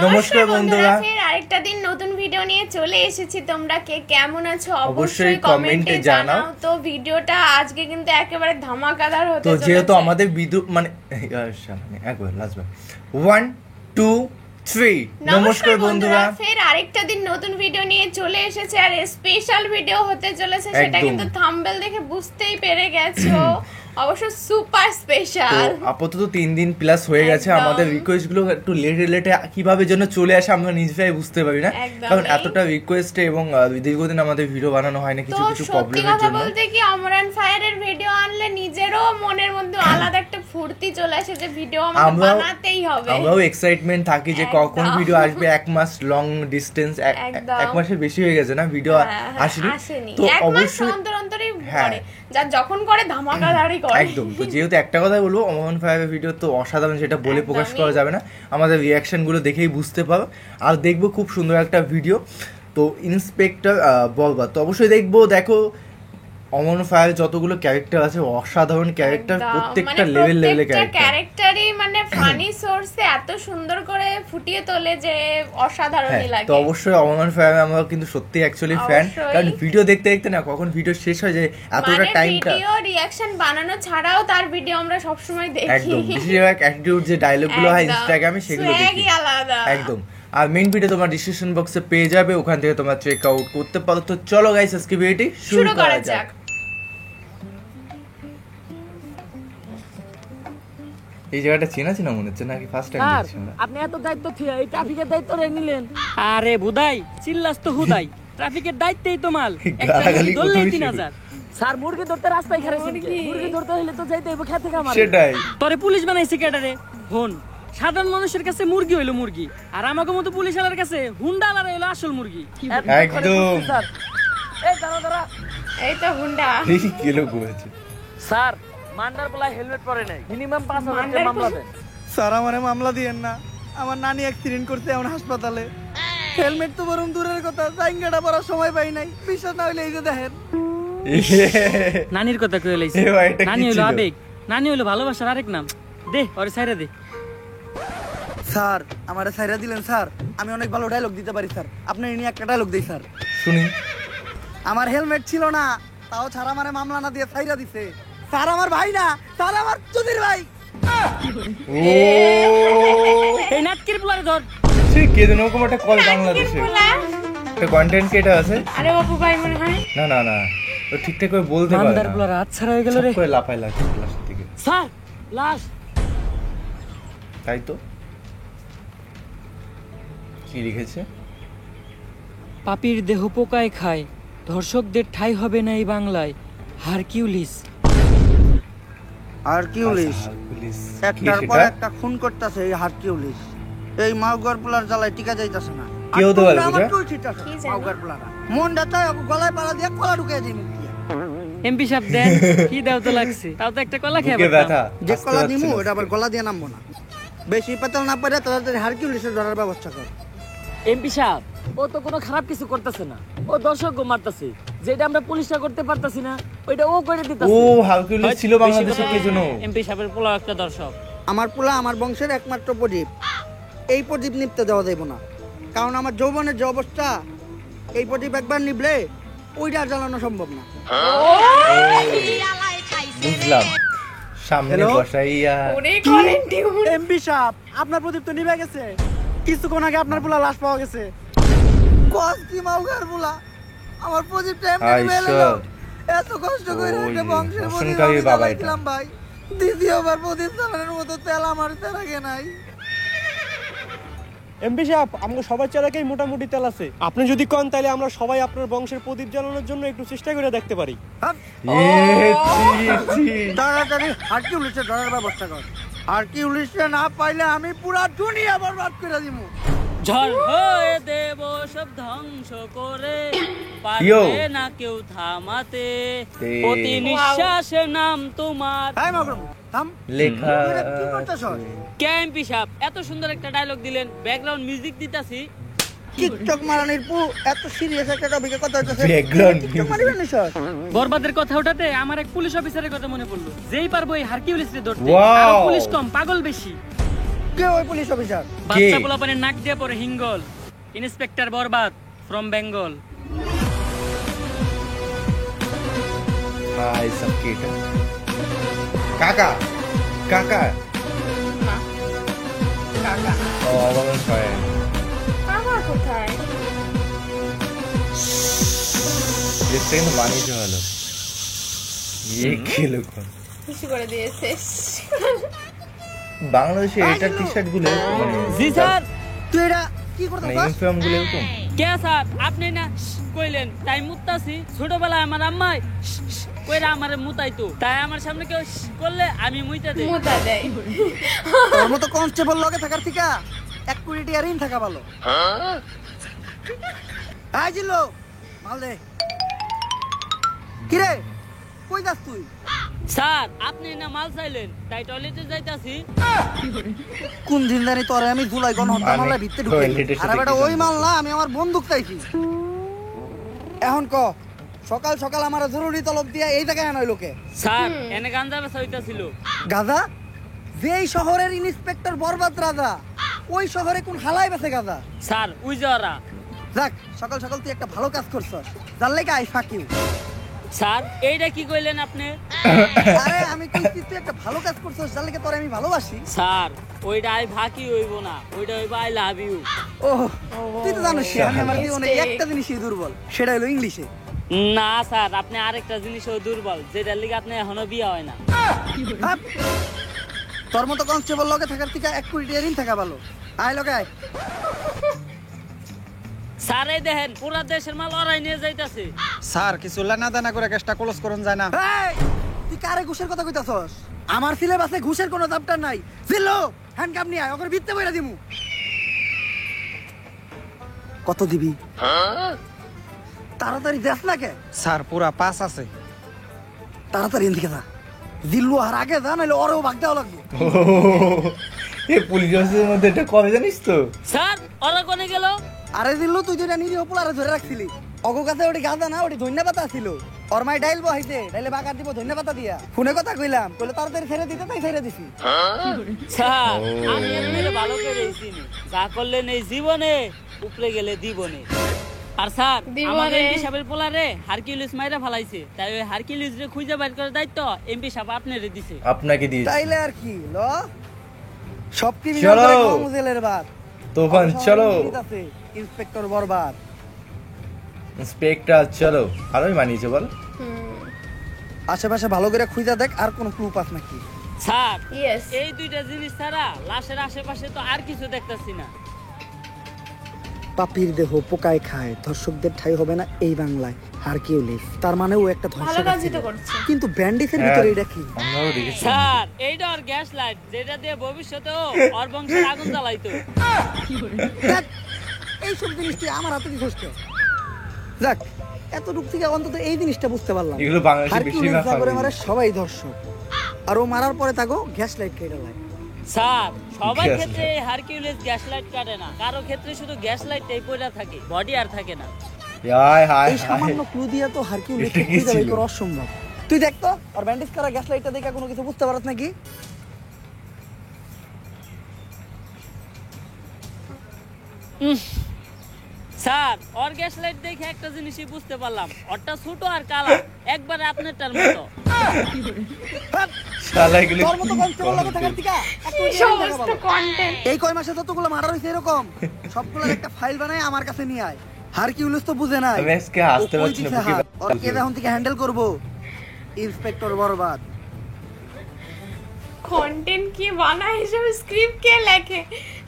নমস্কার বন্ধুরা, ফের আরেকটা দিন নতুন ভিডিও নিয়ে চলে এসেছি। তোমরা কে কেমন আছো অবশ্যই কমেন্টে জানাও। তো ভিডিওটা আজকে কিন্তু একেবারে ধামাকাদার হতে তো চলেছে। যেহেতু আমাদের মানে একবার লাস্টবার 1 2 3 নমস্কার বন্ধুরা, ফের আরেকটা দিন নতুন ভিডিও নিয়ে চলে এসেছে আর স্পেশাল ভিডিও হতে চলেছে। সেটা কিন্তু থাম্বনেল দেখে বুঝতেই পেরে গেছো। অবশ্য সুপার স্পেশাল। আপাতত 3 দিন প্লাস হয়ে গেছে। আমাদের রিকোয়েস্ট গুলো একটু লেটে কিভাবে যেন চলে আসে আমরা নিজেরাই বুঝতে পারি না, কারণ এতটা রিকোয়েস্ট এবং দীর্ঘদিন আমাদের ভিডিও বানানো হয় না কিছু কিছু প্রবলেমের জন্য। বলতে কি অমরান ফায়ারের ভিডিও আনলে নিজেরও মনের মধ্যে আলাদা একটা ফুর্তি চলে আসে যে ভিডিও আমাদের বানাতেই হবে। আমরাও এক্সাইটমেন্ট থাকি যে কখন ভিডিও আসবে। এক মাস লং ডিসটেন্স, এক মাসের বেশি হয়ে গেছে না ভিডিও আসেনি। তো অবশ্যই অন্তরই করে যা যখন করে ধামাকাদারই করে একদম। তো যেহেতু একটা কথা বলবো, অমরান ফায়ারের ভিডিও তো অসাধারণ, সেটা বলে প্রকাশ করা যাবে না। আমাদের রিয়াকশন গুলো দেখেই বুঝতে পারো। আর দেখবো খুব সুন্দর একটা ভিডিও। তো ইন্সপেক্টর বলবা তো অবশ্যই দেখবো। দেখো অমন ফায়ার যতগুলো ক্যারেক্টার আছে অসাধারণ ক্যারেক্টার, প্রত্যেকটা লেভেলে ক্যারেক্টারই মানে ফানি সোর্সে এত সুন্দর করে ফুটিয়ে তোলে যে অসাধারণই লাগে। তো অবশ্যই অমন ফায়ার আমরা কিন্তু সত্যি অ্যাকচুয়ালি ফ্যান, কারণ ভিডিও দেখতে দেখতে না কখন ভিডিও শেষ হয়ে যায় এতটা টাইমটা। ভিডিও রিঅ্যাকশন বানানো ছাড়াও তার ভিডিও আমরা সব সময় দেখি। একদম, বেশিরভাগ অ্যাটিটিউড যে ডায়লগগুলো হয় ইনস্টাগ্রামে সেগুলো দেখি একদম। আর মেইন ভিডিও তোমার ডিসক্রিপশন বক্সে পেয়ে যাবে, ওখান থেকে তোমরা চেক আউট করতে পারো। তো চলো গাইস, আজকে ভিডিওটি শুরু করা যাক। এই জায়গাটা চেনা চেনা মনে হচ্ছে নাকি ফার্স্ট টাইম দেখছি আমরা। আপনি এত দায়িত্ব থিয়া এই ট্রাফিকের দায়িত্ব রে নিলেন? আরে বুদাই চিল্লাস তো হুদাই, ট্রাফিকের দায়িত্বই তো মাল। গালাগালি ধরলে 3000 স্যার মুরগি ধরতে রাস্তায় খারাইছেন। মুরগি ধরতে হইলে তো যাইতে হবে খেতে খামারে। সেটাই তোরে পুলিশ বানাইছে কেডারে? হন, সাধারণ মানুষের কাছে মুরগি হইলো মুরগি, আর আমাকে মতো পুলিশওয়ালার কাছে হুন্ডা আলার হইলো আসল মুরগি। একদম। এই দাঁড়া এই তো হুন্ডা। এই কি লোক হয়েছে স্যার, মান্ডার বলা হেলমেট পরে নাই, মিনিমাম 5000 টাকা মামলা দেন। স্যার আমারে মামলা দিয়েন না, আমার নানি অ্যাক্সিডেন্ট করতে এখন হাসপাতালে। হেলমেট তো বরং দূরের কথা, জাইঙ্গাটা পরার সময় পাই নাই। বিশ্বাস না হইলে এই যে দেখেন। নানির কথা কই লাইছে। নানি হইলো আবেগ, নানি হইলো ভালোবাসার আরেক নাম। দে ওরে ছাইরা দে। স্যার আমারে ছাইরা দিলেন স্যার, আমি অনেক ভালো ডায়লগ দিতে পারি স্যার। আপনি নিয়ে একটা ডায়লগ দেই স্যার, শুনি। আমার হেলমেট ছিল না, তাও ছাড়া আমারে মামলা না দিয়ে ছাইরা দিছে। স্যার আমার ভাই না, স্যার আমার চুদির ভাই। ও এই নাটকের পুলারে ধর। সে কে যেন ওরকম একটা কল বাংলাদেশে একটা কন্টেন্ট ক্রিয়েটর আছে। আরে বাবু ভাই মনে হয় না না না, ও ঠিকঠাক করে বলতে পারে না। মান্ডার পুলারে হাত ছাড়া হয়ে গেল রে। করে লাফায় লাগছে ক্লাস থেকে। স্যার লাশ। তাই তো কি লিখেছে? পাপির দেহ পোকায় খায়, ধর্ষকদের ঠাই হবে না এই বাংলায়। হারকিউলিস। হারকিউলিস একটার পর একটা খুন করতেছে। এই হারকিউলিস এই মাউগার পোলার জ্বালায় টিকা যাইতাছে না। কেউ তো বলবে না মাউগার পোলারা মনটা তাই গলায় পাড়া দিয়ে কলা ঢুকিয়ে দিই মুখ দিয়ে। এমপি সাহেব দেন কি দাও তো লাগছে, তাও তো একটা কলা খেয়ে ব্যথা। যে কলা দিমু ওটা আবার গলা দিয়ে নামবো না। বেশি পাতাল না পারে তাদের হারকিউলিসের ধরার ব্যবস্থা কর। এমপি সাহেব ও তো কোনো খারাপ কিছু করতেছে না, ও দর্শক মারতেছে। যেটা আমরা পুলিশটা করতে পারতাছি না ওইটা ও করে দিতেছে। ও হারকিউলিস ছিল বাংলাদেশে কে জানো? এমপি সাহেবের পোলা একটা দর্শক। আমার পোলা আমার বংশের একমাত্র প্রদীপ। এই প্রদীপ নিভতে দেওয়া যাইব না, কারণ আমার যৌবনের যে অবস্থা, এই প্রদীপ একবার নিভলে ওইটা জ্বালানো সম্ভব না। বুঝলাম। সামনে বসাইয়া ওরে করেন টিউন। এমপি সাহেব আপনার প্রদীপ তো নিভে গেছে, কিছুক্ষণ আগে আপনার পোলা লাশ পাওয়া গেছে। কস কি মাউগার পোলা, আমার প্রদীপটা এমনি নিভে গেল। এত কষ্ট করে একটা বংশের প্রদীপ আমি জ্বালাইছিলাম ভাই, দ্বিতীয়বার প্রদীপ জ্বালানোর মতো তেল আমার তেলাগে নাই। এমপি সাহেব আমাকে সবার চালাকেই মোটামুটি তেল আছে। আপনি যদি কন তাহলে আমরা সবাই আপনার বংশের প্রদীপ জ্বালানোর জন্য একটু চেষ্টা করে দেখতে পারি। তাড়াতাড়ি হারকিউলিসের ধরার ব্যবস্থা কর। হারকিউলিসে না পাইলে আমি পুরা দুনিয়া বরবাদ করে দিব। ঝড় হয়ে দেব সব ধ্বংস করে, পারবে না কেউ থামাতে। প্রতি নিঃশ্বাসে নাম তোমার। থাম লেখা। কি করতেছ? কে এমপি সাহেব এত সুন্দর একটা ডায়লগ দিলেন, ব্যাকগ্রাউন্ড মিউজিক দিতাছি। টিকটক মারানির পু এত সিরিয়াস একটা টপিকে কথা হইতাছে। ব্যাকগ্রাউন্ড টিকটক মারিবেন না স্যার? বরবাদের কথা ওঠাতে আমার এক পুলিশ অফিসারের কথা মনে পড়লো। যেই পারবো এই হারকিউলিসকে ধরতে। Wow! আর পুলিশ কম পাগল বেশি। কে ওই পুলিশ অফিসার? বাচ্চা পোলাপানের নাক দিয়ে পড়ে হিঙ্গল, ইন্সপেক্টর বরবাদ ফ্রম বেঙ্গল। হাই সবকে এটা কাকা কাকা না কাকা ও অবগণ হয় কাকা কোথায়? দেখতে কিন্তু বানিয়েছে ভালো খেলো খুশি করে দিয়েছে। বাংলাদেশে এটা টি শার্ট গুলো মানে জি স্যার। তুই এটা কি করতে মানে চাস? ইউনিফর্ম গুলো এরকম কে স্যার আপনি না কইলেন তাই মুত্তাছি। ছোটবেলায় আমার আম্মাই কইরা আমারে মুতাইতো, তাই আমার সামনে কেউ করলে আমি মুইতা দেই। মুতা দেয়। তোর মতো কনস্টেবল লগে থাকার থেকে 1 কোটি টাকা ঋণ থাকা ভালো। আই জিল্লো মাল দে। কিরে কই যাস তুই? স্যার আপনি না মাল চাইলেন তাই টয়লেটে যাইতাছি। কোন দিন জানি তোরে আমি জুলাই গণহত্যা মানে মামলার ভিতরে ঢুকে। টয়লেটের সাথে আরে বেটা কি ওই সম্পর্ক? মাল না, আমি আমার বন্দুক চাইছি। এখন ক সকাল সকাল আমার জরুরি তলব দিয়া এই জায়গায় আনাই লোকে। স্যার এনে গাঞ্জা বেচা হইতাছিল। গাজা? যেই শহরের ইন্সপেক্টর বরবাদ রাজা, ওই শহরে কোন হালাই বেছে গাজা? স্যার উই যারা। দেখ সকাল সকাল তুই একটা ভালো কাজ করছস, যার লেগে আই ফাঁক ইউ। স্যার এইটা কি কইলেন আপনি? আরে আমি কইছি তুই একটা ভালো কাজ করছস, যার লেগে তোরে আমি ভালোবাসি। স্যার ওইটা আই ভাকি হইব না, ওইটা হইব আই লাভ ইউ। ওহ তুই তো জানিস আমি আমার জীবনে একটা জিনিসই দুর্বল, সেটা হলো ইংলিশে। না স্যার আপনি আরেকটা জিনিসও দুর্বল, যেটার লিগে আপনি এখনো বিয়া হয় না। হাপ। তোর মতো কনস্টেবল লগে থাকার থেকে 1 কোটি টাকা ঋণ থাকা ভালো। আয় লগে আয়। স্যার এই দেখেন পুরা দেশের মাল ওরাই নিয়ে যাইতাছে। স্যার কিছু লেনা দেনা করে কেসটা ক্লোজ করুন যায় না? এই, তুই কারে ঘুষের কথা কইতাছস? আমার সিলেবাসে ঘুষের কোনো চাপটার নাই। জিল্লো হ্যান্ডকাপ নিয়ে আয়, ওকে ভিত্তে বইরা দিমু। কত দিবি? তাড়াতাড়ি দেখ না কে? স্যার পুরা 5 আছে। তাড়াতাড়ি এদিকে যা। জিল্লু আর আগে যা, নাহলে ওরেও ভাগ দেওয়া লাগবে। এই পুলিশ অফিসের মধ্যে এটা কবে জানিস তো? স্যার ওরা কোনে গেল? আরে জিল্লু তুই যেটা নিরীহ পোলারে ধরে রাখছিলি, অগো কাছে ওটি গাঁদা না, ওটি ধন্যা পাতা ছিল। ওর মাই ডাইল বহাইতে, ডাইলে বাগার দিব ধন্যা পাতা দিয়া। ফোনে কথা কইলাম, কইলে তাড়াতাড়ি ছেড়ে দিতে, তাই ছেড়ে দিছি। স্যার আমি আপনারে ভালো করে চিনি, যা করলেন এই জীবনে উপরে গেলে দিবনে। আর স্যার দিবনে। আমাদের এমপি সাহেবের পোলারে হারকিউলিস মাইরা ফালাইছে, তাই ওই হারকিউলিস রে খুঁজে বাইর করার দায়িত্ব এমপি সাহেব আপনারে দিছে। আপনাকে দিয়েছি তাইলে আর কি ল, সব চলো। ক্রিমিনাল জেলের বাদ। তোফান চলো ইন্সপেক্টর বরবাদ। ইন্সপেক্টর চলো ভালোই মানিয়েছে বল। আশেপাশে ভালো করে খুঁজা দেখ, আর কোনো ক্লু পাস নাকি? স্যার ইয়েস এই দুইটা জিনিস ছাড়া লাশের আশেপাশে তো আর কিছু দেখতাছি না। পাপির দেহ পোকায় খায়, ধর্ষকদের ঠাই হবে না এই বাংলায়। হারকিউলিস তার মানে ও একটা ভালো ধর্ষক কাজই ছিল। তো করছে। কিন্তু ব্যান্ডিসের ভিতরে এটা কি? আমরাও দেখেছি স্যার এইটা ওর গ্যাস লাইট, যেটা দিয়ে ভবিষ্যতেও ওর বংশের আগুন জ্বালাইতো। ধ্যাৎ, এইসব জিনিস তুই আমার হাতে দিছিস কে? যাক এতটুক থেকে অন্তত এই জিনিসটা বুঝতে পারলাম, এগুলো বাংলাদেশে হারকিউলিস বেশিরভাগ যা করে হয়। মারে সবাই ধর্ষক, আর ও মারার পরে তাকে গ্যাস লাইট কেটে দেয়। স্যার সবার গ্যাস ক্ষেত্রে হারকিউলিস গ্যাস লাইট কাটে না, কারো ক্ষেত্রে শুধু গ্যাস লাইটটাই পড়ে থাকে, বডি আর থাকে না। হায় হায় এই সামান্য ক্লু দিয়া তো হারকিউলিস এটা কি খুঁজে বের ছিল? করা অসম্ভব। তুই দেখ তো আর ব্যান্ডেজ করা গ্যাস লাইটটা দেখে কোনো কিছু বুঝতে পারছ নাকি? স্যার ওর গ্যাস লাইট দেখে একটা জিনিসই বুঝতে পারলাম, ওরটা ছোট আর কালা, একবারে আপনারটার মতো। শালা এগুলো তোর মতো কনস্টেবল লাগে থাকার থেকে সমস্ত কন্টেন্ট এই কয় মাসে যতগুলো মার্ডার হইছে এরকম সবগুলোর একটা ফাইল বানায় আমার কাছে নিয়ে আয়। হারকিউলিস তো বুঝে নাই আমি আজকে হাসতে ও কই পারছি না, দিছে বুকে হাত? ওর ব্যথা কে এখন থেকে হ্যান্ডেল করব? ইন্সপেক্টর বরবাদ। কন্টেন্ট কি বানায়, এসব স্ক্রিপ্ট কে লেখে?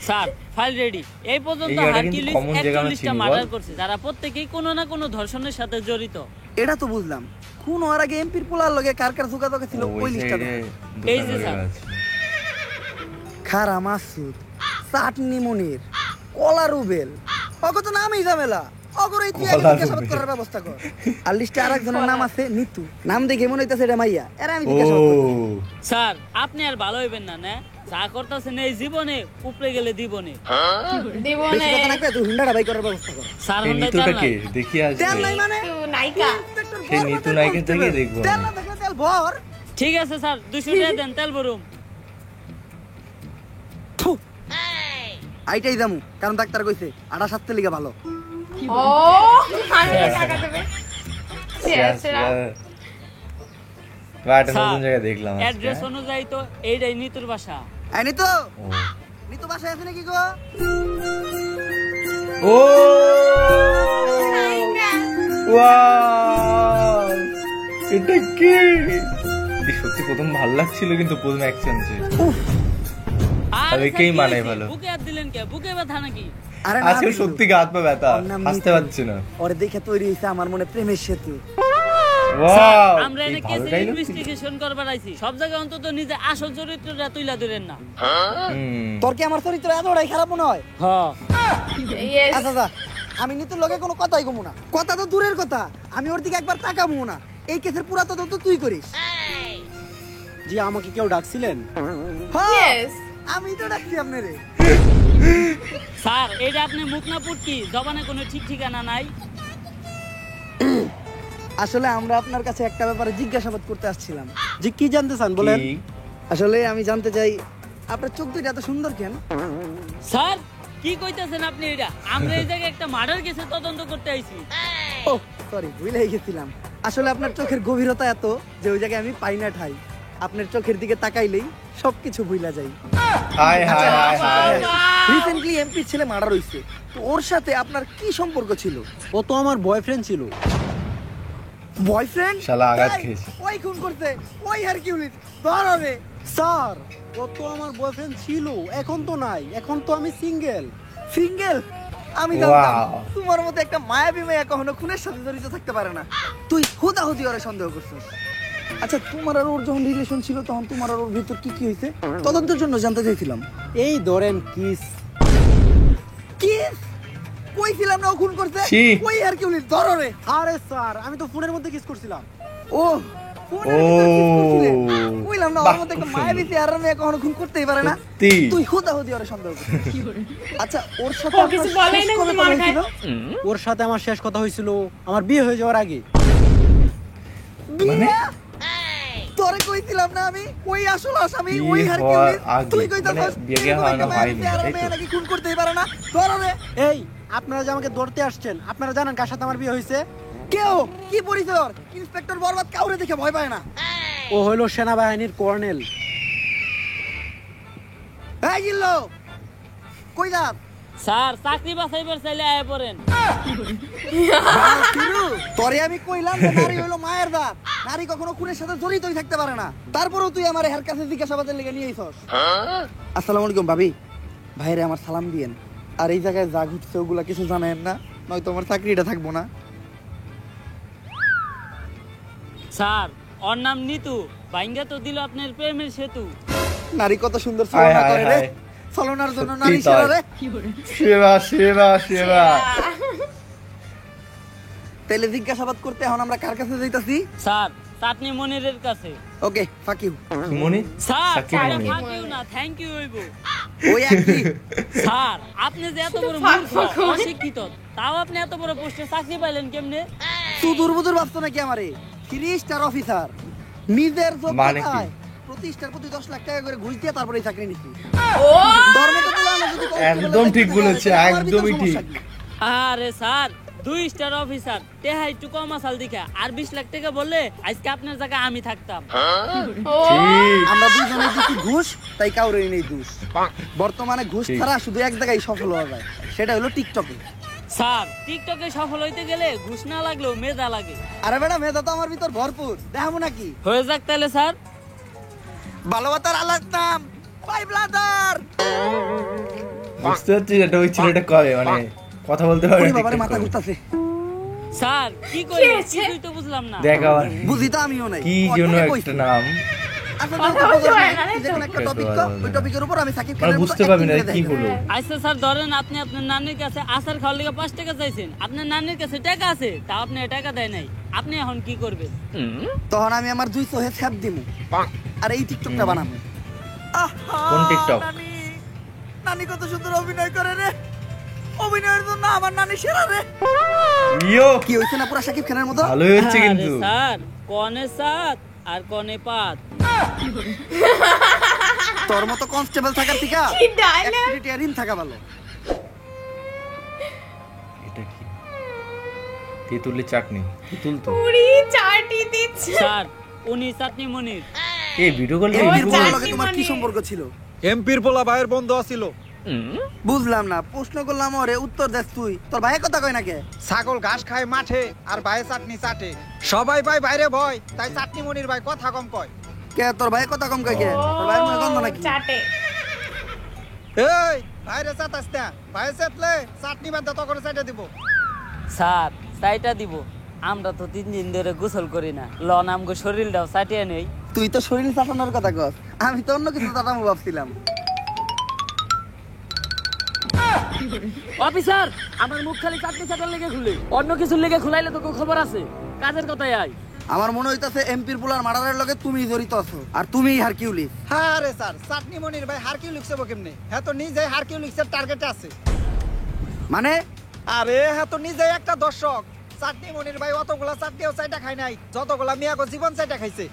Sir file ready. এই পর্যন্ত এই গাড়িটা কিন্তু হারকিউলিস common জায়গা না 41টা চিনি, বল। মার্ডার করছে, যারা প্রত্যেকেই কোনো না কোনো ধর্ষণের সাথে জড়িত। এটা তো বুঝলাম, কোন ওর আগে এমপির পোলার লগে কার কার যোগাযোগ ছিল ওই লিস্টটা দাও। এই যে স্যার। খারা মাসুদ, চাটনি মনির, কলা রুবেল, অগো তো নামই ঝামেলা। অগরই তুই আগে কলা জিজ্ঞাসাবাদ রুবেল। করার ব্যবস্থা কর। আর লিস্টে আরেকজনের নাম আছে নিতু, নাম দেখে মনে হইতাছে এটা মাইয়া। এরা আমি ও জিজ্ঞাসাবাদ করব। স্যার আপনি আর ভালো হইবেন না, না যা করতেছেন এই জীবনে উপরে গেলে দিবনে। দেব বেশি না কথা না কয়ে তুই হুন্ডাটা বাই করার ব্যবস্থা কর। স্যার এই হন্ডায় নিতুটা তেল কে নাই। দেখি আসবে তেল নাই মানে? তো নায়িকা ইন্সপেক্টর সেই বরবাদের নিতু নায়কের কনস্টেবল। থেকেই দেখবো তেল আমি। না থাকলে তেল ভর। ঠিক আছে স্যার 200 টাকা দেন তেল ভরুম। থু, আইটাই দামু, কারণ ডাক্তার কইছে আটা স্বাস্থ্যের লিগে ভালো। ও আমি টাকা দেবে ছেড়া বাট নতুন জায়গা দেখলাম অ্যাড্রেস অনুযায়ী তো এইটাই নিতুর বাসা। আইনি তো নিতু বাসায় আছে নাকি গো? ও ওয়াও এটা কি সত্যি প্রথম ভালো লাগছিল কিন্তু প্রথম অ্যাকশনসে সবাইকেই মানায় ভালো। বুকে হাত দিলেন কে? বুকে ব্যথা নাকি? আরে না, আজকে সত্যি গাত পা ব্যথা, ওর নাম হাসতে নিতু। পারছি না। ওরে দেখে তৈরি হইছে আমার মনে প্রেমের সেতু। ওয়াও আমরা এনে ভালো কেসে ডায়লগ। ইনভেস্টিগেশন করবার আইছি, সব জায়গায় অন্তত নিজে আসল চরিত্রটা তুইলা ধরেন না। তোর কি আমার চরিত্র এতটাই খারাপ মনে হয়? হ্যাঁ ইয়েস আচ্ছা আচ্ছা, আমি নিতুর লগে কোনো কথাই কমু না। কথা তো দূরের কথা, আমি ওর দিকে একবার তাকাবো না। এই কেসের পুরা তদন্ত তুই করিস। জি আমাকে কেউ ডাকছিলেন? হ্যাঁ, ইয়েস আমি তো ডাকছি আপনারে। স্যার, এটা আপনি মুখ না পুটকি, জবানে কোনো ঠিক ঠিকানা নাই। আসলে আমরা আপনার কাছে একটা ব্যাপারে জিজ্ঞাসাবাদ করতে আসছিলাম। জি কি জানতে চান বলেন? কি? আসলে আমি জানতে চাই আপনার চোখ দুইটা এত সুন্দর কেন? স্যার কি কইতাছেন আপনি? এটা আমরা এই জায়গায় একটা মার্ডার কেসে তদন্ত করতে আইছি। ও সরি, ভুলে গেছিলাম। আসলে আপনার চোখের গভীরতা এত যে ওই জায়গায় আমি পাই না ঠাই। আপনার চোখের দিকে তাকাইলেই সবকিছু ভুলা যাই। High high high high recently MP ছেলে মার্ডার হইছে, তো ওর সাথে আপনার কি সম্পর্ক ছিল? ও তো আমার বয়ফ্রেন্ড ছিল। বয়ফ্রেন্ড? শালা আঘাত খেয়েছে। ওই খুন করতে, ওই হারকিউলিস ধর হবে। স্যার ও তো আমার বয়ফ্রেন্ড ছিল, এখন তো নাই, এখন তো আমি সিঙ্গেল। সিঙ্গেল? আমি জানতাম Wow. তোমার মতো একটা মায়াবী মেয়ে কখনো খুনের সাথে জড়িত থাকতে পারে না। তুই হুদাহুদি ওরে সন্দেহ করছিস। আচ্ছা, তোমার আর ওর যখন রিলেশন ছিল তখন তোমার আর ওর ভিতর কি কি হয়েছে তদন্তের জন্য জানতে চাইছিলাম। এই ধরেন কিস। কিস? কইছিলাম না ও খুন করছে? ছি। ওই হারকিউলিস ধর রে। আরে স্যার আমি তো ফোনের মধ্যে কিস করছিলাম। ও ফোনের ভিতর kiss করছিলে? ও। কইলাম না ওর বাহ, মতো একটা খুব মায়াবী সুন্দর। চেহারার মেয়ে কখনো খুন করতেই পারে না। সত্যি। তুই হুদাহুদি ওরে সন্দেহ করছিস। আচ্ছা, ওর সাথে ও আপনার কিছু বলেই শেষ না, কবে কিন্তু মার কথা হয়েছিল? ওর সাথে আমার শেষ কথা হয়েছিল আমার বিয়ে হয়ে যাওয়ার আগে। মানে? তোরে কইছিলাম না আমি ওই আসল আসামি, বিয়ে ওই হওয়ার হারকিউলিস। আগে, তুই কইতাছস মানে বিয়ে হওয়ানো হয়নি, তাই তো? মেয়ে নাকি খুন করতেই পারে না। ধর রে। এই আপনারা যে আমাকে ধরতে আসছেন, আপনারা জানেন কার সাথে আমার বিয়ে হয়েছে? কেউ কি পরিচয় ওর? ইন্সপেক্টর বরবাদ কাউরে দেখে ভয় পায় না। ও হইল সেনাবাহিনীর কর্নেল। এই গিল্লো কই যাস? স্যার চাকরি বাছাইবার চাইলে আয় পড়েন। তোরে আমি কইলাম যে নারী হইলো মায়ের দাঁত, নারী কখনো খুনের সাথে জড়িতই থাকতে পারে না। তারপরেও তুই আমার হের কাছে জিজ্ঞাসাবাদের লেগে নিয়ে আইছস। আসসালামু আলাইকুম ভাবি, ভাইরে আমার সালাম দিয়েন। আর এই জায়গায় যা ঘুরছে ওগুলা কিছু জানেন না, নয়তো আমার চাকরিটা থাকবো না। স্যার ওর নাম নিতু, ভাইঙ্গা তো দিল আপনার প্রেমের সেতু। নারী কত সুন্দর হায় ছলনা হায় করে রে, হায়। ছলনার জন্য সত্যি নারী তাই। সেরা রে। সেবা সেবা সেবা। তাইলে জিজ্ঞাসাবাদ করতে এখন আমরা কার কাছে যাইতাছি? স্যার চাটনি মনিরের কাছে। ওকে, fuck you. Moni sir Shakib এটা মনির। ফাঁক ইউ না, থ্যাংক ইউ হইব। ওই একই। স্যার আপনি যে এত বড় ফাঁক মূর্খ ফাঁক হয়। অশিক্ষিত, তাও আপনি এত বড় পোস্টে চাকরি পাইলেন কেমনে? তুই দুর্বুদুর ভাবছো নাকি আমারে? 3 স্টার অফিসার, নিজের মানে কি? যোগ্যতায় প্রতি স্টার প্রতি 10 লাখ টাকা করে ঘুষ দিয়ে তারপরে এই চাকরি নিছি। ও ধর্মে তো বললাম না, যদি কোনো একদম ছেলে ঠিক দেখতে বলেছে, যায়, আমার ভিতর একদমই সমস্যা ঠিক। কি? আরে স্যার 2 স্টার অফিসার টেহা একটু কম আসাল দেখা আর 20 লাখ টাকা বললে আজকে আপনার জায়গায় আমি থাকতাম। ও ঠিক। আমরা দুইজনে দিচ্ছি ঘুষ, তাই কাউরেই নেই দোষ। বর্তমানে ঘুষ ঠিক। ছাড়া শুধু এক জায়গায় সফল হওয়া যায়, সেটা হলো টিকটকে। স্যার টিকটকে সফল হইতে গেলে ঘুষ না লাগলেও মেধা লাগে। আরে ম্যাডাম, মেধা তো আমার ভিতর ভরপুর, দেখাবো নাকি? হয়ে যাক তাহলে স্যার। ভালোবাসার আলাদ নাম পাই ব্লাদার। বুঝতে পারছিস এটা ওই ছেলেটা করে মানে কথা বলতে পারে ওরে না, বাবারে, TikTok মাথা করে। ঘুরতাছে। স্যার কি কি করি হয়েছে? কিছুই তো বুঝলাম না। দেখ আবার বুঝি তো আমিও নাই। কি ওর জন্য মনে একটা কইছে। নাম আচ্ছা, কথা যখন বলতে বলবি, পারে না, তুই তাই যখন তো? একটা টপিক কর, ওই টপিকের উপর আমি সাকিব মানে খানের মতো বুঝতে পারবি না acting করে কি দেখাবো। হলো। আচ্ছা স্যার ধরেন আপনি আপনার নানির কাছে আসার খাওয়ার লেগে 5 টাকা চাইছেন, আপনার নানির কাছে টাকা আছে তা আপনি টাকা দেয় নাই, আপনি এখন কি করবেন? তখন আমি আমার 2 চোহে ছ্যাপ দিমু আর এই টিকটকটা বানাবো। কোন টিকটক? নানি, নানি কত সুন্দর অভিনয় করে রে, অভিনয়ের জন্য আমার নানি সেরা রে। ইয়ো কি হইছে না পুরা সাকিব খানের মতো? ভালোই হচ্ছে আরে কিন্তু। স্যার কনে সাত আর কনে পাত। তোর মতো কনস্টেবল থাকার থেকে কি ডায়লগ! ঋণ থাকা ভালো। এটা কি তেঁতুলের চাটনি? তেঁতুল তো পুরি চাটি দিচ্ছে। স্যার উনি চাটনি মনির। এই ভিডিও কল এমপির পোলার চাটনি লগে তোমার কি মানে- সম্পর্ক ছিল? এমপির পোলা ভাইয়ের বন্ধু আছিল। বুঝলাম না, প্রশ্ন করলাম ওরে উত্তর দেস তুই। তোর ভাই কথা কয় না কে? ছাগল ঘাস খায় মাঠে আর ভাই চাটনি চাটে। সবাই ভাই বাইরে ভয়, তাই চাটনি মনির ভাই কথা কম কয়। কে তোর ভাই কথা কম কয় কে? তোর ভাইয়ের মনে গন্ধ নাকি? চাটে। এই ভাইরে চাটাস না, ভাই চাটলে চাটনি বাদ তখন চাইটা দিব। স্যার চাইটা দিব। আমরা তো 3 দিন ধরে গোসল করি না, লন আমগো শরীরটাও চাটিয়ে নেই। তুই তো শরীর চাটানোর কথা কস, আমি তো অন্য কিছু চাটামো ভাবছিলাম। অফিসার আমার মুখ খালি চাটনি চাটার লেগে খুলে, অন্য কিছু লেগে খুলাইলে তো খবর আছে। কাজের কথাই আয়। আমার মনে হইতাছে এমপির পোলার মার্ডারের লগে তুমি জড়িত আছো, আর তুমিই হারকিউলিস। হ্যাঁ রে স্যার, চাটনি মনির ভাই হারকিউলিক্স হবো কেমনে? হ্যাঁ তো নিজে হারকিউলিক্সের টার্গেটে আছে। মানে আরে হ্যাঁ তো নিজে একটা দর্শক। চাটনি মনির ভাই অতগুলা চাটনিও চাইটা খায় নাই যতগুলা মিয়াগো জীবন চাইটা খাইছে।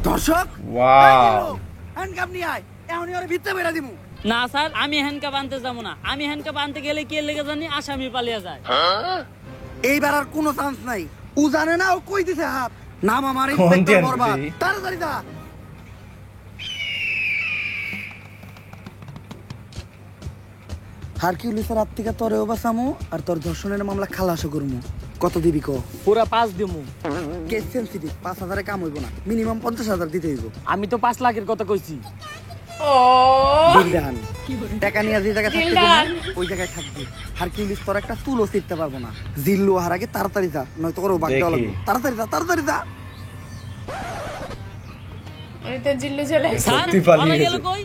দর্শক ওয়াও হ্যান্ডকাপ নিয়ে আয়, এখনই ওরে ভিতরে বেরা দিমু। না স্যার, আমি হ্যান্ডকাপ আনতে যাবো না। আমি হ্যান্ডকাপ আনতে গেলে কি লেগে জানি আসামি পালিয়ে যায়। এইবার আর কোনো চান্স নাই। ও জানে না ও কই দিছে হাত। নাম আমার Content ইন্সপেক্টর বরবাদ। দিই। তাড়াতাড়ি যা। হারকিউলিসের হাত থেকে তোরেও বাঁচামু আর তোর ধর্ষণের মামলা খালাসও করমু। কত দিবি কো? পুরা 5 দিমু। কেস সেনসিটিভ, 5,000 কাম হইব না, মিনিমাম 50,000 দিতে হইব। আমি তো 5 লাখের কথা কইছি। ও দিলদান টাকা নিয়ে যে জায়গায় থাকতে দিলদান। বলবি, ওই জায়গায় থাকবি। হারকিউলিস তোর একটা চুলও ছিটতে পারবো না। জিল্লু হার আগে তাড়াতাড়ি যা, নয়তো করে বাগ দেওয়া দেখি। লাগবে। তাড়াতাড়ি যা, তাড়াতাড়ি যা। ওই তো জিল্লু চলে এসেছে। স্যার সত্যি পালিয়ে পালিয়ে গেল গেছে। কই?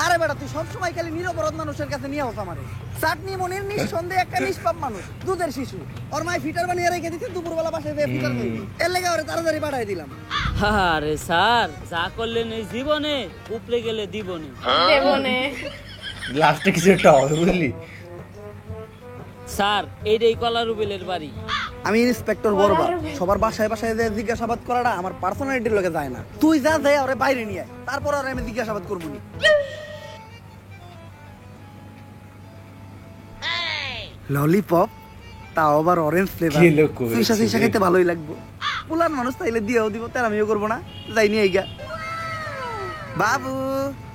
আরে বেটা তুই সবসময় খালি নিরপরাধ মানুষের কাছে নিয়ে হস আমারে। চাটনি মনির নিঃসন্দেহে একটা নিষ্পাপ মানুষ, দুধের শিশু। ওর মাই ফিটার বানিয়ে রেখে দিতে, দুপুরবেলা বাসায় যেয়ে ফিটার খাইবি। এর লেগে ওরে তাড়াতাড়ি পাঠাই দিলাম। আরে স্যার যা করলেন এই জীবনে, উপরে গেলে দিবনে। দেবনে। লাস্টে কিছু একটা হবে বুঝলি? স্যার এইটাই কলা রুবেলের বাড়ি। আমি ইন্সপেক্টর বরবাদ। সবার বাসায় বাসায় যে জিজ্ঞাসাবাদ করাটা আমার পার্সোনালিটির লগে যায় না। তুই যা যাই ওরে বাইরে নিয়ে আয়, তারপর আর আমি জিজ্ঞাসাবাদ করবো নি। ললিপপ, তাও আবার অরেঞ্জ ফ্লেভার। কি লোক করেছে সুইসা সুইসা রে। খেতে ভালোই লাগবে। পুলার মানুষ তাইলে দিয়েও দিব, তার আমিও করবো না। যাই নিয়ে আইগা। বাবু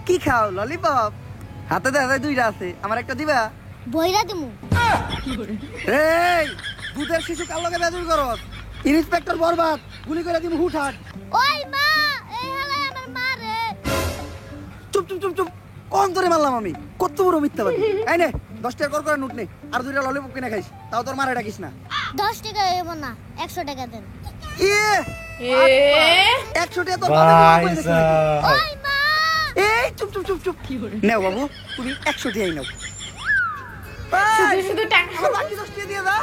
কি খাও? ললিপপ। হাতে দেখা যায় 2টা আছে, আমার একটা দিবা? বইরা দিমু। এই দুধের শিশু কার লগে বেজুর করস? ইন্সপেক্টর বরবাদ, গুলি করে দিমু হুটহাট। ওই মা, এই হালাই আমার মা রে। চুপ চুপ চুপ চুপ, কোন ধরে মারলাম আমি? কত বড় মিথ্যাবাদী। এই নে 10 টাকা কর করে নোট নে, আর 2টা ললিপপ কিনে খাইস, তাও তোর মারে ডাকিস না। 10 টাকা হইব না, 100 টাকা দেন। ইয়ে এ 100 টাকা তোর ভাই বাবা দিবে নাকি? সাহেব ওই মা, এই চুপ চুপ চুপ চুপ। নেও বাবু, তুমি 100 টাকাই নাও। শুধু শুধু টাকা। আমার বাকি 10 টাকা দিয়ে দা।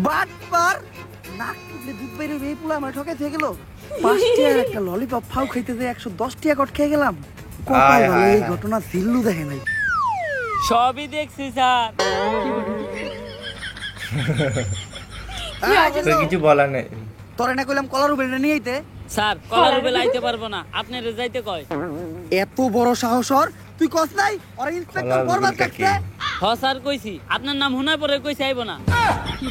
বাটপার, নাক টুকলে দুধ বাইরে এই পুলা আমার ঠকে থেকে গেল। 5 টাকার একটা ললিপপ ফাউ খাইতে যে 110 টাকা কট খেয়ে গেলাম। কপাল আয়, ভালো, আয়, এই আয়। ঘটনা জিল্লু দেখে নাই। সবই দেখছি স্যার। তো কিছু বলার নেই। তোরে না কইলাম কলার উপরে নিয়ে আইতে। স্যার কলা রুবেল আইতে পারবো না, আপনারে যাইতে কয়। এত বড় সাহস ওর, তুই কস নাই ওরা ইন্সপেক্টর কলার বরবাদ রুবেলটা করছে। হ স্যার কইছি, আপনার নাম হুনার পরে কইছে আইবো না।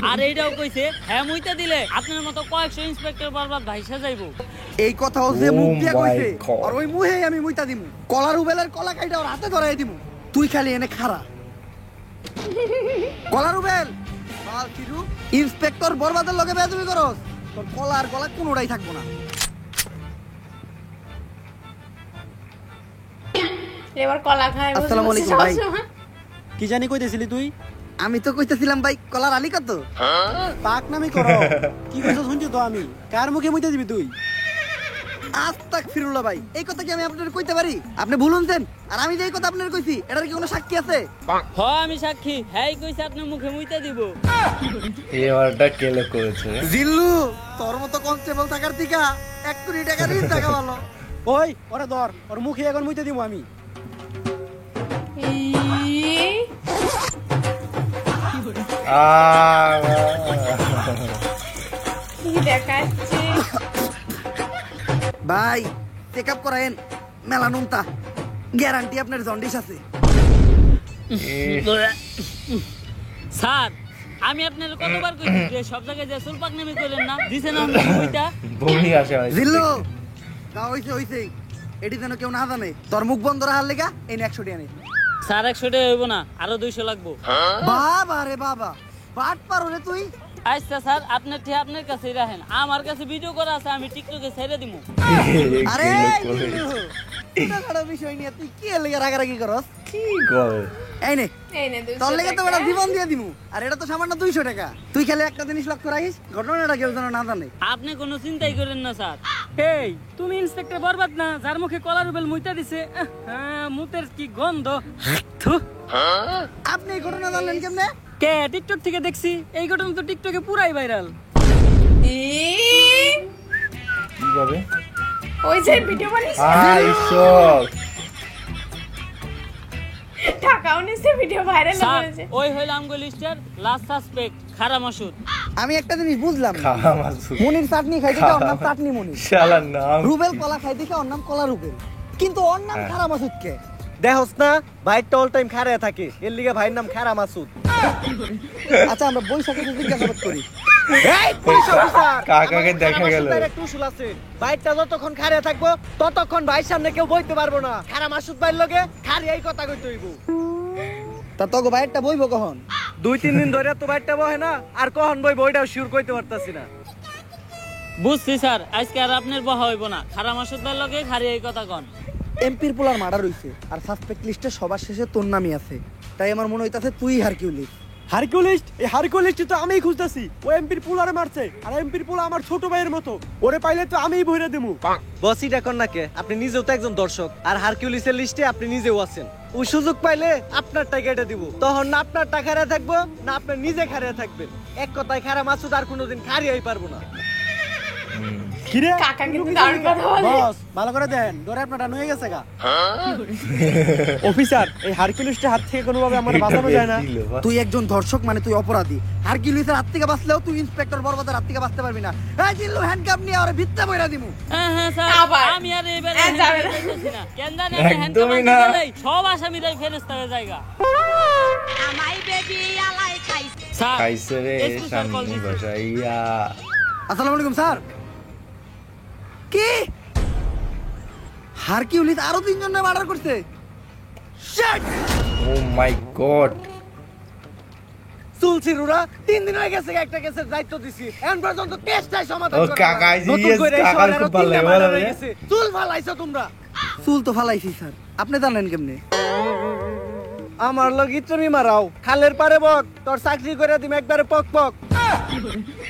আর এইটাও কইছে হ্যাঁ মুইতে দিলে আপনার মতো কয়েকশো ইন্সপেক্টর বরবাদ ভাইসা যাইবো। এই কথা ও যে Oh মুখ দিয়ে my কইছে, God. আর ওই মুহেই আমি মুইতা দিমু। কলার উবেলের কলা কাইটা ওর হাতে ধরাই দিমু। তুই খালি এনে খাড়া। কলার উবেল বাল তিরু, ইন্সপেক্টর বরবাদের লগে বেয়াদবি করস, তোর কলা আর গলা কোনোটাই থাকবো না। এবার কলা খায়। আসসালামু আলাইকুম ভাই। কি জানি কইতেছিলি তুই? আমি তো কইতেছিলাম ভাই কলার আলী কত? পাক নামি করো। কি কইছস শুনছি তো আমি। কার মুখে মুইতে দিবি তুই? আস্তাক ফিরুল্লাহ ভাই, এই কথা কি আমি আপনাদের কইতে পারি? আপনি ভুলুনছেন, আর আমি যে এই কথা আপনাদের কইছি এটার কি কোনো সাক্ষী আছে? হ আমি সাক্ষী, হ্যাঁ কইছে আপনার মুখে মুইতে দিব। এবারটা কেলে করেছে। জিল্লু, তোর মতো কনস্টেবল থাকার থেকে 1 কোটি টাকা ঋণ থাকা ভালো। ওই ওরে ধর, ওর মুখে এখন মুইতে দিব আমি। কি দেখাচ্ছে? ভাই চেক আপ করায়েন, মেলা নুনতা। গ্যারান্টি আপনার জন্ডিস আছে। স্যার আমি আপনার কতবার কইছি যে সব জায়গায় যে সুলপাক নেমে করেন না দিছেন না ওইটা বমি আসে আমার জিল্লু তা হইছে এটি যেন কেউ না জানে। তোর মুখ বন্ধ রাখার লেগা এই 100 টাকা নে। স্যার 100 টাকা হইব না, আরো 200 লাগবো। বাবা রে বাবা, বাট পারো রে তুই। আচ্ছা স্যার আপনার ঠিক আপনার কাছেই রাখেন, আমার কাছে ভিডিও করা আছে, আমি টিকটকে ছেড়ে দিমু। আরে এটা বড় বিষয় নিয়ে তুই কি লেগে রাগারাগি করস? কি করে এই নে এই নে 200 তোর লেগে তো টাকা। বড় জীবন দিয়ে দিমু, আর এটা তো সামান্য 200 টাকা। তুই খেলে একটা জিনিস লক্ষ্য রাখিস, ঘটনাটা কেউ যেন না জানে। আপনি কোনো চিন্তাই করেন না স্যার। এই তুমি ইন্সপেক্টর বরবাদ না, যার মুখে কলা রুবেল মুইতা দিছে, মুতের কি গন্ধ। থু। আপনি এই ঘটনা জানলেন কেমনে? কে টিকটক থেকে দেখছি, এই ঘটনা তো টিকটকে পুরাই ভাইরাল। কিভাবে ওই যে ভিডিও বানিয়েছে ঈশ্বর টাকাও নিছে, ভিডিও ভাইরাল স্যার করেছে। ওই হইল আমগো লিস্টার লাস্ট সাসপেক্ট খারা মাসুদ। আমি একটা জিনিস বুঝলাম না। খাওয়া মাসুদ মনির চাটনি খাইতে ওর নাম চাটনি মনির, শালার নাম রুবেল কলা খাইতে ওর নাম কলা রুবেল, কিন্তু ওর নাম খারা মাসুদ কে? দেখোস না ভাইটা অল টাইম খাড়ায় থাকে, এর লিগে ভাইয়ের নাম খারা মাসুদ। আচ্ছা আমরা বৈশাখে জিজ্ঞাসাবাদ করি। এই পুলিশ অফিসার, কাকাকে দেখা গেল। একটু উসুল আছে, ভাইটা যতক্ষণ খাড়ায় থাকবো ততক্ষণ ভাইয়ের সামনে কেউ বইতে পারবো না। খারা মাসুদ ভাইয়ের লগে খাড়ি এই কথা কইতে হইব। তা তোকে বাইরটা বইবো কখন? 2-3 দিন ধরে তো ভাইটা বহে না, আর কখন বইব ওইটাও শিওর কইতে পারতাছি না। বুঝছি স্যার, আজকে আর আপনার বহা হইব না, খারা মাসুদ ভাইয়ের লগে খারি এই কথা কন। এমপির পোলার মার্ডার হইছে, আর সাসপেক্ট লিস্টে সবার শেষে তোর নামই আছে, তাই আমার মনে হইতাছে তুই হারকিউলিস। হারকিউলিস্ট, এই হারকিউলিস্ট তো আমিই খুঁজতাছি। ও এমপির পুলারে মারছে, আর এমপির পুলা আমার ছোট ভাইয়ের মতো, ওরে পাইলে তো আমিই বইরা দেবো। বসই দেখুন না কে, আপনি নিজেও তো একজন দর্শক, আর হারকিউলিসের লিস্টে আপনি নিজেও আছেন। ও সুযোগ পাইলে আপনার টাকা এটা দিব, তখন না আপনার টাকা হারিয়ে থাকবো, না আপনি নিজে হারিয়ে থাকবেন। এক কথায় খারা মাসুদ আর কোনোদিন হারিয়েই পারবো না। কিরে কাকা কিন্তু দারুণ কথা বলে। বস ভালো করে দেন, ধরে আপনারটা নয়ে গেছে গা। অফিসার, এই হারকিউলিস্টের হাত থেকে কোনোভাবে আমার বাঁচানো যায় না। তুই একজন দর্শক মানে তুই অপরাধী। হারকিউলিসের হাত থেকে বাঁচলেও তুই ইন্সপেক্টর বরবাদের হাত থেকে বাঁচতে পারবি না। এই জিল্লু হ্যান্ডকাপ নিয়ে ওরে ভিত্তে বইরা দিমু। হ্যাঁ স্যার, আবার। আমি আর এবারে যাবে না। না কেন জানি একদমই না। সব আসামিরাই ফেরেস্তা হয়ে জায়গা। স্যার খাইছে রে SP স্যার কল সামনে দিছে। বসাইয়া আসসালামু আলাইকুম স্যার। কি হারকিউলিস আরো 3 জনের মার্ডার করছে? শিট! ও মাই গড চুলছিরুরা 3 দিন হয়ে গেছে একটা কেসের দায়িত্ব দিছি, এখন পর্যন্ত কেসটাই সমাধান ও করা কাকা, হয় না। নতুন yes, করে এই কাকার শহরে খুব আরো ভালো 3টা লাগে, মার্ডার বলো হয়ে রে। গেছে। চুল ফালাইছো তোমরা। চুল তো ফালাইছি স্যার, আপনি জানলেন কেমনে? আমার লগি তুমি মারাও, খালের পারে বক, তোর চাকরি করে দিম একবারে পক পক।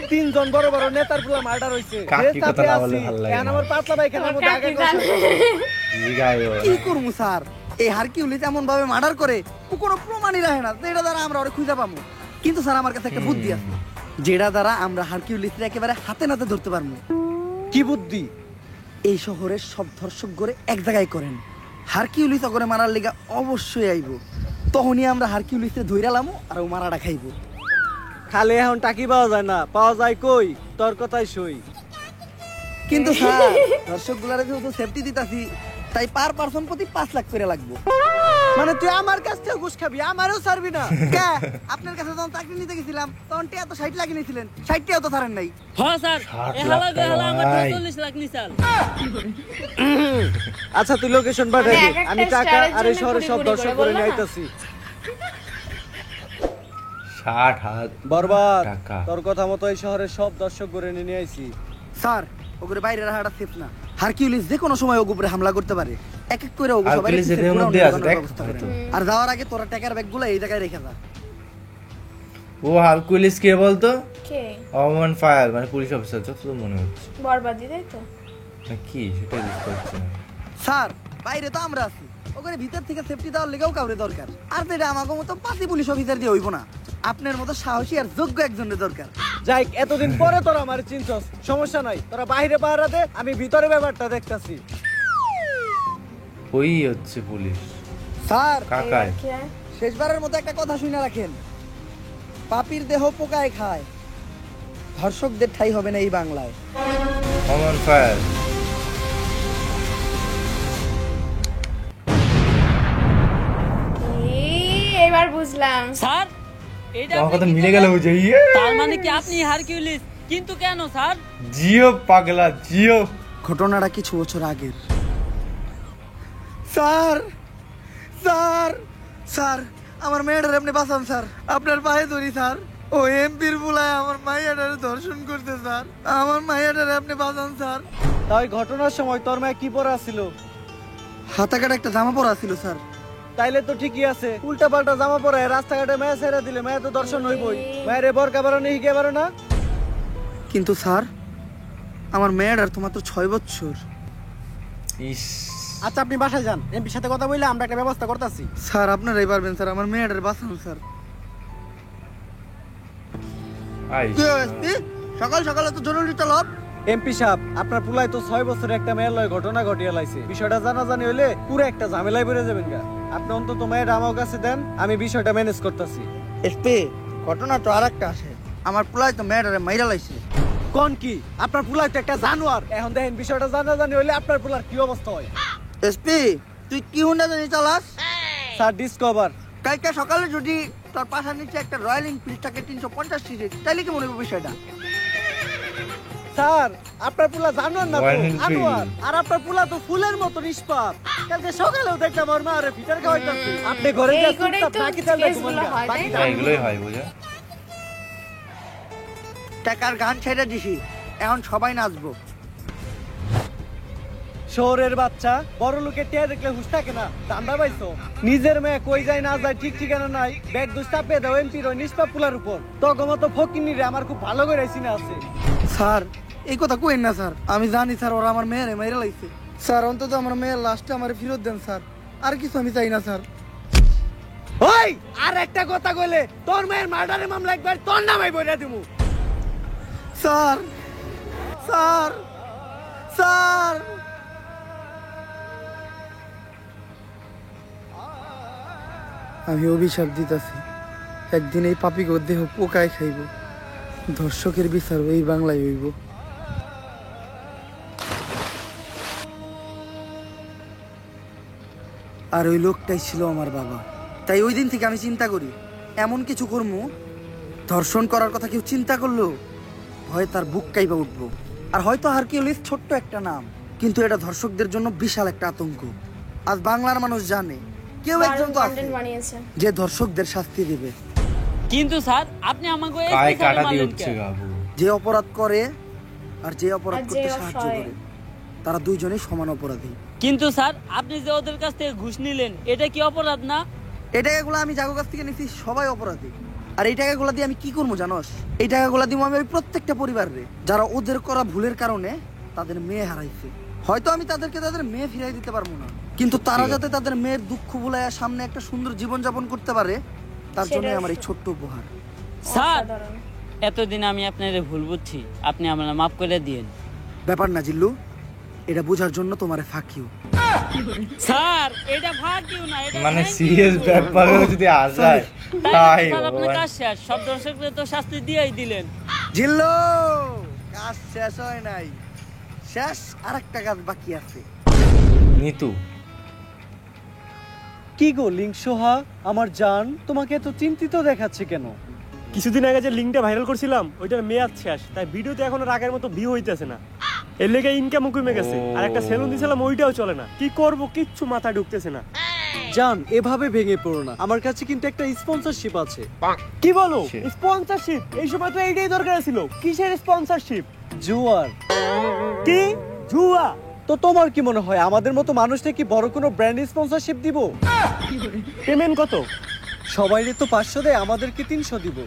3 জন বড় বড় নেতার পুরো মার্ডার হইছে। কাকি কথা না বললে ভালো লাগে এখন না। আমার পাতলা পায়খানার মধ্যে আগে কাকি জানে। জিগায়ও কি করবো স্যার? এই হারকিউলিস এমন ভাবে মার্ডার করে ও কোনো প্রমাণই রাখে না, যেটা দ্বারা আমরা ওরে খুঁজে পাবো। কিন্তু স্যার আমার কাছে একটা বুদ্ধি আছে, যেটা দ্বারা আমরা হারকিউলিসকে একেবারে হাতে নাতে ধরতে পারবো। কি বুদ্ধি? এই শহরের সব ধর্ষক গড়ে এক জায়গায় করেন, হারকিউলিস অগরে মারার লিগা অবশ্যই আইব, তখনই আমরা হারকিউলিসে ধইরালামু আর ও মারাটা খাইবো। খালে এখন টাকি পাওয়া যায় না, পাওয়া যায় কই? তোর কথাই সই। কিন্তু স্যার দর্শক গুলারে যেহেতু সেফটি দিতাছি, তাই পার পারসন প্রতি 5 লাখ করে লাগবো। মানে তুই আমার কাছ থেকে ঘুষ খাবি, আমারও ছাড়বি না? কে? আপনার কাছে যখন চাকরি নিতে গেছিলাম তখন টিয়া তো 60 লাখ নিয়েছিলেন, 60 টাও তো ছাড়েন নাই। হ্যাঁ স্যার, 60 এ হালা লাখ গে হালা আমার ভাই। 40 লাখ নিছাল। আচ্ছা তুই লোকেশন পাঠাই দে, এক একটা আমি টাকা স্টারের আর এই জন্য শহরে সব কুড়ি দর্শক করে করে বললো নিয়ে না? আইতাছি। 60 হাত বরবাদ, টাকা। তোর কথা মতো এই শহরের সব দর্শক করে নিয়ে আইছি। স্যার ওগুলো বাইরে রাখাটা সেফ না, হারকিউলিস যে কোনো সময় ওগুলো উপরে হামলা করতে পারে। এক এক করে ওগুলো সবাই হারকিউলিস এর মধ্যে আছে, দেখ হয়তো। আর যাওয়ার আগে তোরা টাকার ব্যাগগুলো এই জায়গায় রেখে যা। ও হারকুলিস কে বলতো? কে? অমন ফায়ার মানে পুলিশ অফিসার যতদূর মনে হচ্ছে। বরবাদি তাই তো। না কি সেটা বুঝতে পারছি না। স্যার বাইরে তো আমরা আছি, ওখানে ভিতর থেকে সেফটি দেওয়ার লেগেও কাউরে দরকার। আর যেটা আমাকে মতো 5 পুলিশ অফিসার দিয়ে হইব না, আপনার মতো সাহসী আর যোগ্য একজনের দরকার। যাই এতদিন পরে তোরা আমার চিনছস, সমস্যা নাই, তোরা বাইরে পাহারা দে, আমি ভিতরে ব্যাপারটা দেখতাছি। ওই হচ্ছে পুলিশ স্যার কাকায়। কে? শেষবারের মতো একটা কথা শুনে রাখেন, পাপির দেহ পোকায় খায়, ধর্ষকদের ঠাই হবে না এই বাংলায়। অমন ফায়ার বুঝলাম। স্যার এটা আমার আপনি কথা কি মিলে করলেন? গেল বুঝে ইয়ে তার মানে কি আপনি হারকিউলিস, কিন্তু কেন স্যার? জিও পাগলা জিও। ঘটনাটা কিছু বছর আগের। স্যার স্যার স্যার আমার মেয়েটার আপনি বাঁচান স্যার, আপনার পায়ে ধরি স্যার। ও এমপির বুলায় আমার মাইয়াটারে ধর্ষণ করতে স্যার, আমার মাইয়াটারে আপনি বাঁচান স্যার। তাই ঘটনার সময় তোর মায়ে কি পরা ছিল? হাতা কাটা একটা জামা পরা ছিল স্যার। তাইলে তো ঠিকই আছে, উল্টা পাল্টা জামা পরে রাস্তাঘাটে মেয়ে ছেড়ে দিলে মেয়ে তো দর্শন হইবই। মায়ের বরকা বারো নেই হিগে বারো না। কিন্তু স্যার আমার মেয়েটার তো মাত্র 6 বছর। ইস আচ্ছা আপনি বাসায় যান, এমপির সাথে কথা বললে আমরা একটা ব্যবস্থা করতেছি। স্যার আপনারাই পারবেন স্যার, আমার মেয়েটার বাঁচান স্যার। আইস সকাল সকালে তো জরুরি তলব। এমপি সাহেব আপনার পুলায় তো 6 বছরে একটা মেয়ের লয় ঘটনা ঘটিয়ে লাইছে, বিষয়টা জানাজানি হইলে পুরো একটা ঝামেলায় বেড়ে যাবেন গা। আপনি অন্তত মেয়ের আমার কাছে দেন, আমি বিষয়টা ম্যানেজ করতেছি। এসপি ঘটনা তো আর একটা আসে, আমার পোলায় তো মেয়েটারে মাইরা লাইছে। কোন কি আপনার পুলায় তো একটা জানোয়ার। এখন দেখেন বিষয়টা জানাজানি হইলে আপনার পুলার কি অবস্থা হয়। এসপি তুই কি হুন্ডা জানি চালাস? Sir discover. কালকে সকালে যদি তোর পাশার নিচে একটা রয়্যাল এনফিল্ড থাকে 350 সিসি, তাইলে কি মনে হবে বিষয়টা? স্যার আপনার পুলা জানোয়ার না তো, Royal Enfield। আনোয়ার। আর আপনার পুলা তো ফুলের মতো নিষ্পাপ। কালকে সকালেও দেখলাম ওর মা আরে ফিটার খাওয়াইতাছে। আপনি ঘরে এই যা করেই চুপচাপ তো নাকি তেল দেখুন কেসগুলো গা, হয়, বাকি তাই না? এগুলোই হয় বুঝা। টাকার গান ছেড়ে দিছি, এখন সবাই নাচবো। শহরের বাচ্চা বড় লোকের টিয়া দেখলে হুশ থাকে না, দান্দা পাইছো। নিজের মেয়ে কই যায় না যায় ঠিক ঠিকানা নাই, ব্যাগ দুষ চাপিয়ে দাও এমপির ওই নিষ্পাপ পুলার উপর। তগমতো ফকিনি রে আমার খুব ভালো করে চিনা আছে। স্যার এই কথা কইেন না স্যার, আমি জানি স্যার ওরা আমার মেয়েরে মাইরা লাইছে। স্যার অন্তত আমার মেয়ের লাস্টে আমার ফেরত দেন স্যার, আর কিছু আমি চাই না স্যার। ওই আর একটা কথা কইলে তোর মেয়ের মার্ডারের মামলা একবার তোর নামে বইরা দিমু। স্যার স্যার স্যার আমি অভিশাপ দিতেছি, একদিন এই পাপিকে দেহ পোকায় খাইব, ধর্ষকের বিচার এই বাংলায় হইব। আর ওই লোকটাই ছিল আমার বাবা। তাই ওই দিন থেকে আমি চিন্তা করি এমন কিছু কর্ম, ধর্ষণ করার কথা কেউ চিন্তা করলো ভয় তার বুক কাইবা উঠবো। আর হয়তো হারকিউলিস ছোট্ট একটা নাম, কিন্তু এটা ধর্ষকদের জন্য বিশাল একটা আতঙ্ক। আজ বাংলার মানুষ জানে কেউ একজন তো আছে কন্টেন্ট বানিয়েছে। যে ধর্ষকদের শাস্তি দেবে। কিন্তু স্যার আপনি আমাকে এই গায়ে স্পেশালে কাটা দিয়ে মারলেন উঠছে কেন? গাবু। যে অপরাধ করে আর যে অপরাধ আর যে করতে সাহায্য অসহায়। করে, তারা দুইজনেই সমান অপরাধী। কিন্তু স্যার আপনি যে ওদের কাছ থেকে ঘুষ নিলেন, এটা কি অপরাধ না? এই টাকাগুলো আমি যাগো কাছ থেকে নিছি সবাই অপরাধী। আর এই টাকাগুলো দিয়ে আমি কি করবো জানোস? এই টাকাগুলো দিব আমি ওই প্রত্যেকটা পরিবারে যারা ওদের করা ভুলের কারণে তাদের মেয়ে হারাইছে। হয়তো আমি তাদেরকে তাদের মেয়ে ফিরাই দিতে পারবো না, কিন্তু তারা যাতে তাদের মেয়ের দুঃখ ভুলাইয়া সামনে একটা সুন্দর জীবন যাপন করতে পারে, তার জন্য আমার এই ছোট্ট উপহার। স্যার অসাধারণ। এতদিন আমি আপনার ভুল বুঝছি, আপনি আমার মাফ করে দিয়েন। ব্যাপার না জিল্লু, এটা বোঝার জন্য তোমারে ফাঁকিও। স্যার এটা ফাঁকিও না, এটা মানে thank you। সিরিয়াস ব্যাপারেও যদি আসায় তাই তাই স্যার আপনার ভগবান। কাজ শেষ, সব দর্শকদের তো শাস্তি দিয়েই দিলেন। জিল্লু কাজ শেষ হয় নাই, শেষ আর একটা কাজ বাকি আছে। নিতু কি গো লিঙ্ক সোহা আমার জান, তোমাকে এত চিন্তিত দেখাচ্ছে কেন? কিছুদিন আগে যে লিঙ্কটা ভাইরাল করছিলাম ওইটার মেয়াদ শেষ, তাই ভিডিওতে এখন আর আগের মতো ভিউ হইতেছে না, এর লেগে ইনকামও কমে গেছে। আর একটা সেলুন দিয়েছিলাম ওইটাও চলে না, কি করব কিচ্ছু মাথা ঢুকতেছে না। জান এভাবে ভেঙে পড়ো না, আমার কাছে কিন্তু একটা স্পন্সরশিপ আছে। কি বলো Shit. স্পন্সরশিপ? এই সময় তো এইটাই দরকার ছিল। কিসের স্পন্সরশিপ? জুয়ার। কি জুয়া? তো তোমার কি মনে হয় আমাদের মতো মানুষটা কি বড় কোনো ব্র্যান্ড স্পন্সরশিপ দিব? পেমেন্ট কত? সবাইরে তো 500 দেয়, আমাদেরকে 300 দিব।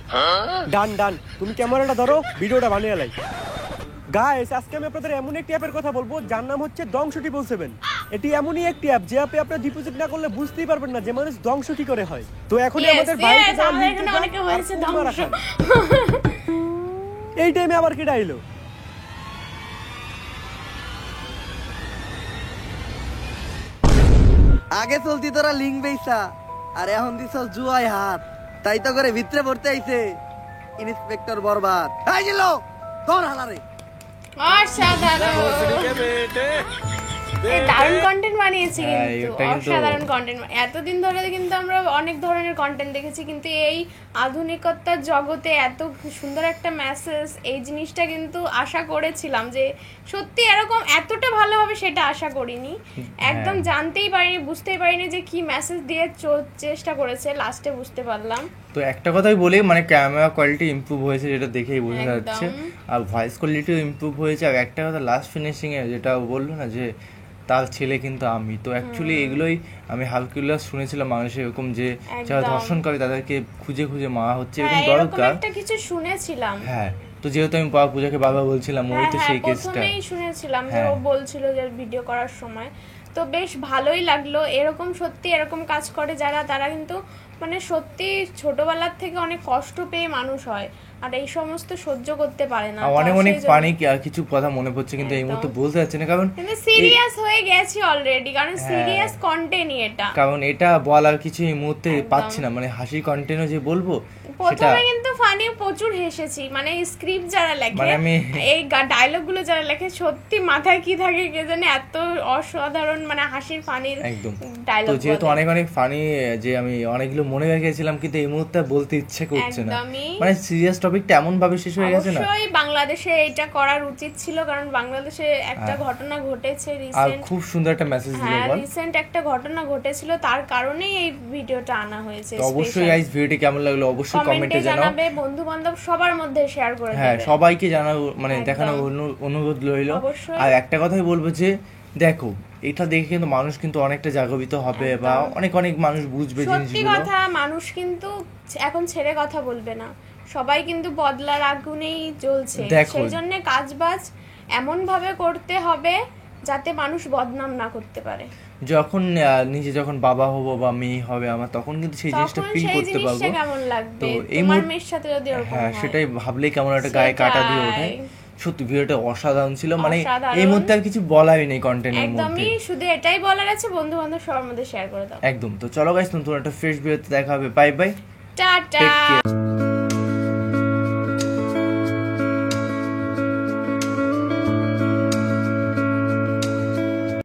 ডান ডান, তুমি ক্যামেরাটা ধরো, ভিডিওটা বানিয়ে লাই। গাইস আজকে আমি আপনাদের এমন একটি অ্যাপের কথা বলবো যার নাম হচ্ছে দংশ 777। এটি এমনই একটি অ্যাপ যে অ্যাপে আপনারা ডিপোজিট না করলে বুঝতেই পারবেন না যে মানুষ ধ্বংস কি করে হয়। তো এখনই Yes, আমাদের বাইরে yes, আমাদের এখানে অনেকে বলেছে ধ্বংস। এই টাইমে আবার কি ডাইলো? আগে চলতি তোরা লিঙ্ক বেইসা, আর এখন দিছ জুয়ায় হাত, তাই তো করে ভিতরে পড়তে আইছে ইন্সপেক্টর বরবাদ। এই জিল্লু তোর হালারে অসাধারণ। দারুণ কন্টেন্ট বানিয়েছি হ্যাঁ, কিন্তু এটা কিন্তু- অসাধারণ কন্টেন্ট। এতদিন ধরে কিন্তু আমরা অনেক ধরনের কন্টেন্ট দেখেছি, কিন্তু এই আধুনিকতার জগতে এত সুন্দর একটা মেসেজ, এই জিনিসটা কিন্তু আশা করেছিলাম যে সত্যি এরকম এতটা ভালো হবে সেটা আশা করিনি। একদম জানতেই পারিনি, বুঝতেই পারিনি যে কি মেসেজ দিয়ে চেষ্টা করেছে, লাস্টে বুঝতে পারলাম। তো একটা কথাই বলি, মানে ক্যামেরা কোয়ালিটি ইমপ্রুভ হয়েছে যেটা দেখেই বোঝা যাচ্ছে, আর ভয়েস কোয়ালিটিও ইমপ্রুভ হয়েছে। আর একটা কথা লাস্ট ফিনিশিং এ যেটা বললো না যে তার ছেলে কিন্তু আমি, তো অ্যাকচুয়ালি এগুলোই আমি হালকিউলাস শুনেছিলাম মানুষ এরকম যে যারা ধর্ষণ করে তাদেরকে খুঁজে খুঁজে মারা হচ্ছে, এরকম দরকার একটা কিছু শুনেছিলাম। হ্যাঁ, তো যেহেতু আমি পূজাকে বাবা বলছিলাম, ওই তো সেই কেসটা প্রথমেই শুনেছিলাম যে ও বলছিল যে ভিডিও করার সময়, তো বেশ ভালোই লাগলো। এরকম সত্যি এরকম কাজ করে যারা, তারা কিন্তু মানে সত্যি ছোটবেলার থেকে অনেক কষ্ট পেয়ে মানুষ হয়, আর এই সমস্ত সহ্য করতে পারে না। অনেক অনেক ফানি কিছু কথা মনে পড়ছে, কিন্তু এই মুহূর্তে বলতে যাচ্ছে না, কারণ কিন্তু সিরিয়াস হয়ে গেছি অলরেডি, কারণ সিরিয়াস কন্টেন্টই এটা। কারণ এটা বলার কিছু এই মুহূর্তে পাচ্ছি না, মানে হাসির কন্টেন্টও যে বলবো প্রথমে কিন্তু ফানি প্রচুর হেসেছি, মানে স্ক্রিপ্ট যারা লেখে, মানে আমি এই ডায়লগ গুলো যারা লেখে, সত্যি মাথায় কি থাকে কে জানে, এত অসাধারণ মানে হাসির ফানির একদম। ডায়লগ। তো যেহেতু অনেক অনেক ফানি যে আমি অনেকগুলো মনে রেখেছিলাম, কিন্তু এই মুহূর্তে বলতে ইচ্ছে করছে না, মানে সিরিয়াস টপিকটা এমন ভাবে শেষ হয়ে গেছে না। অবশ্যই বাংলাদেশে এটা করার উচিত ছিল, কারণ বাংলাদেশে একটা ঘটনা ঘটেছে আর রিসেন্ট, খুব সুন্দর একটা মেসেজ দিল বল। রিসেন্ট একটা ঘটনা ঘটেছিল, তার কারণেই এই ভিডিওটা আনা হয়েছে। তো অবশ্যই গাইস ভিডিওটি কেমন লাগলো অবশ্যই কমেন্টে জানাবে, বন্ধু বান্ধব সবার মধ্যে শেয়ার করে হ্যাঁ দেবে। সবাইকে জানাবো, মানে দেখানো অনুরোধ রইলো। আর একটা কথাই বলবো যে দেখো, এটা দেখে কিন্তু মানুষ কিন্তু অনেকটা জাগরিত হবে, বা অনেক অনেক মানুষ বুঝবে সত্যি জিনিসগুলো। কথা, মানুষ কিন্তু এখন ছেড়ে কথা বলবে না, সবাই কিন্তু বদলার আগুনেই জ্বলছে। সেই জন্য কাজবাজ এমন ভাবে করতে হবে যাতে মানুষ বদনাম না করতে পারে। যখন নিজে যখন বাবা হব বা মেয়ে হবে আমার, তখন কিন্তু সেই জিনিসটা ফিল করতে পারবো কেমন লাগবে তো তোমার মেয়ের সাথে যদি এরকম হ্যাঁ হয়। সেটাই ভাবলেই কেমন একটা গায়ে কাটা দিয়ে ওঠে। সত্যি ভিডিওটা অসাধারণ ছিল, মানে এই মুহূর্তে আর কিছু বলাই নেই কন্টেন্টের মধ্যে, একদমই শুধু এটাই বলার আছে, বন্ধু বান্ধব সবার মধ্যে শেয়ার করে দাও একদম। তো চলো গাইস, নতুন একটা ফ্রেশ ভিডিওতে দেখা হবে, bye bye, tata. Take care.